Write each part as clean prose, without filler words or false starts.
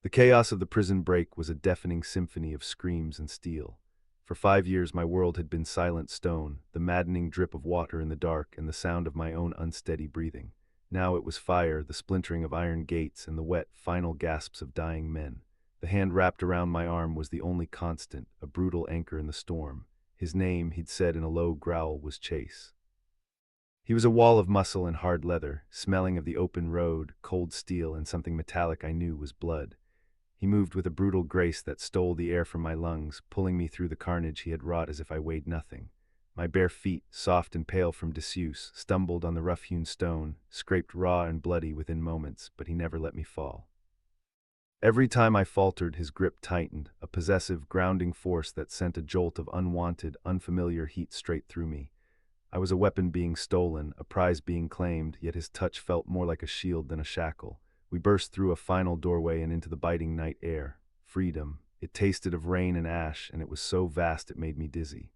The chaos of the prison break was a deafening symphony of screams and steel. For 5 years my world had been silent stone, the maddening drip of water in the dark and the sound of my own unsteady breathing. Now it was fire, the splintering of iron gates, and the wet, final gasps of dying men. The hand wrapped around my arm was the only constant, a brutal anchor in the storm. His name, he'd said in a low growl, was Chase. He was a wall of muscle and hard leather, smelling of the open road, cold steel, and something metallic I knew was blood. He moved with a brutal grace that stole the air from my lungs, pulling me through the carnage he had wrought as if I weighed nothing. My bare feet, soft and pale from disuse, stumbled on the rough-hewn stone, scraped raw and bloody within moments, but he never let me fall. Every time I faltered, his grip tightened, a possessive, grounding force that sent a jolt of unwanted, unfamiliar heat straight through me. I was a weapon being stolen, a prize being claimed, yet his touch felt more like a shield than a shackle. We burst through a final doorway and into the biting night air. Freedom. It tasted of rain and ash, and it was so vast it made me dizzy.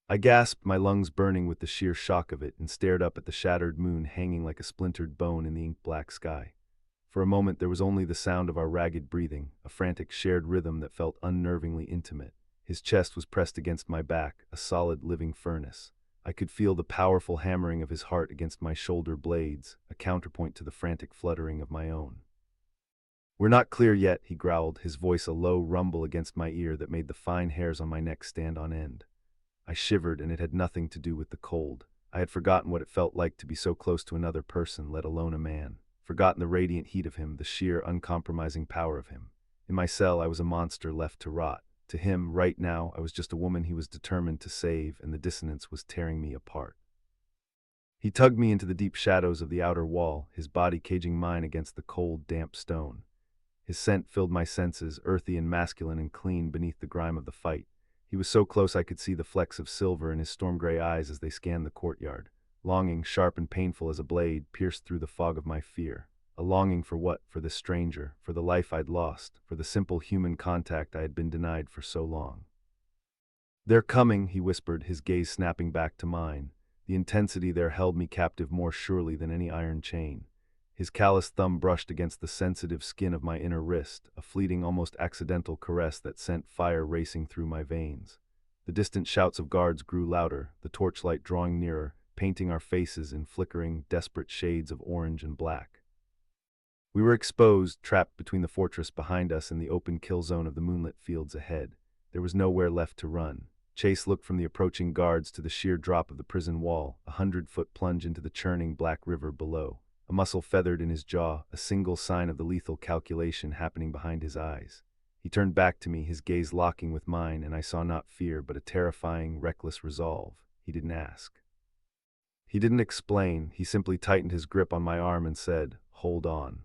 I gasped, my lungs burning with the sheer shock of it, and stared up at the shattered moon hanging like a splintered bone in the ink-black sky. For a moment there was only the sound of our ragged breathing, a frantic shared rhythm that felt unnervingly intimate. His chest was pressed against my back, a solid living furnace. I could feel the powerful hammering of his heart against my shoulder blades, a counterpoint to the frantic fluttering of my own. "We're not clear yet," he growled, his voice a low rumble against my ear that made the fine hairs on my neck stand on end. I shivered, and it had nothing to do with the cold. I had forgotten what it felt like to be so close to another person, let alone a man. Forgotten the radiant heat of him, the sheer, uncompromising power of him. In my cell, I was a monster left to rot. To him, right now, I was just a woman he was determined to save, and the dissonance was tearing me apart. He tugged me into the deep shadows of the outer wall, his body caging mine against the cold, damp stone. His scent filled my senses, earthy and masculine and clean beneath the grime of the fight. He was so close I could see the flecks of silver in his storm-gray eyes as they scanned the courtyard. Longing, sharp and painful as a blade, pierced through the fog of my fear. A longing for what? For this stranger, for the life I'd lost, for the simple human contact I had been denied for so long. "They're coming," he whispered, his gaze snapping back to mine. The intensity there held me captive more surely than any iron chain. His calloused thumb brushed against the sensitive skin of my inner wrist, a fleeting, almost accidental caress that sent fire racing through my veins. The distant shouts of guards grew louder, the torchlight drawing nearer, painting our faces in flickering, desperate shades of orange and black. We were exposed, trapped between the fortress behind us and the open kill zone of the moonlit fields ahead. There was nowhere left to run. Chase looked from the approaching guards to the sheer drop of the prison wall, 100-foot plunge into the churning black river below. A muscle feathered in his jaw, a single sign of the lethal calculation happening behind his eyes. He turned back to me, his gaze locking with mine, and I saw not fear, but a terrifying, reckless resolve. He didn't ask. He didn't explain. He simply tightened his grip on my arm and said, "Hold on."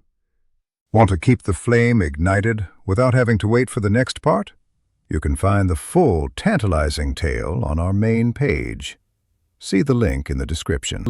Want to keep the flame ignited without having to wait for the next part? You can find the full, tantalizing tale on our main page. See the link in the description.